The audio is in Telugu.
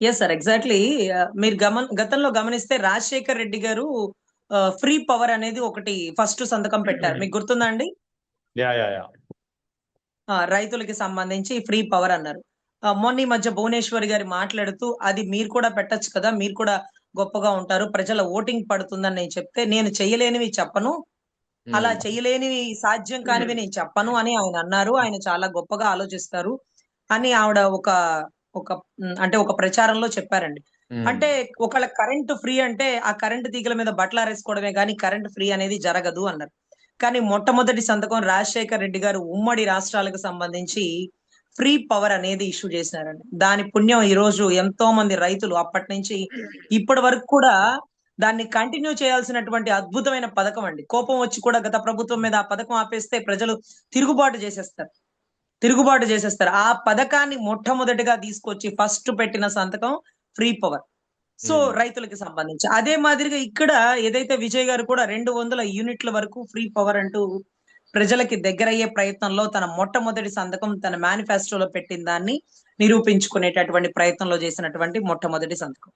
Yes sir. ఎగ్జాక్ట్‌లీ. మీరు గతంలో గమనిస్తే రాజశేఖర్ రెడ్డి గారు ఫ్రీ పవర్ అనేది ఒకటి ఫస్ట్ సంతకం పెట్టారు. మీకు గుర్తుందా అండి? Yeah yeah yeah. రైతులకి సంబంధించి ఫ్రీ పవర్ అన్నారు. మొన్న ఈ మధ్య భువనేశ్వరి గారు మాట్లాడుతూ అది మీరు కూడా పెట్టొచ్చు కదా! మీరు కూడా గొప్పగా ఉంటారు. ప్రజల ఓటింగ్ పడుతుందని నేను చెప్తే, నేను చేయలేనివి చెప్పను. అలా చేయలేనివి సాధ్యం కానివి నేను చెప్పను అని ఆయన అన్నారు. ఆయన చాలా గొప్పగా ఆలోచిస్తారు అని ఆవిడ ఒక అంటే ఒక ప్రచారంలో చెప్పారండి. అంటే ఒకళ్ళ కరెంట్ ఫ్రీ అంటే ఆ కరెంట్ తీగల మీద బట్టలారేసుకోవడమే గాని కరెంట్ ఫ్రీ అనేది జరగదు అన్నారు. కానీ మొట్టమొదటి సంతకం రాజశేఖర్ రెడ్డి గారు ఉమ్మడి రాష్ట్రాలకు సంబంధించి ఫ్రీ పవర్ అనేది ఇష్యూ చేసినారండి. దాని పుణ్యం ఈరోజు ఎంతో మంది రైతులు అప్పటినుంచి ఇప్పటి వరకు కూడా దాన్ని కంటిన్యూ చేయాల్సినటువంటి అద్భుతమైన పథకం అండి. కోపం వచ్చి కూడా గత ప్రభుత్వం మీద ఆ పథకం ఆపేస్తే ప్రజలు తిరుగుబాటు చేసేస్తారు. తిరుగుబాటు చేసేస్తారు. ఆ పథకాన్ని మొట్టమొదటిగా తీసుకొచ్చి ఫస్ట్ పెట్టిన సంతకం ఫ్రీ పవర్. సో, రైతులకి సంబంధించి. అదే మాదిరిగా ఇక్కడ ఏదైతే విజయ్ గారు కూడా 200 యూనిట్ల వరకు ఫ్రీ పవర్ అంటూ ప్రజలకి దగ్గరయ్యే ప్రయత్నంలో తన మొట్టమొదటి సంతకం తన మేనిఫెస్టోలో పెట్టిన దాన్ని నిరూపించుకునేటటువంటి ప్రయత్నంలో చేసినటువంటి మొట్టమొదటి సంతకం.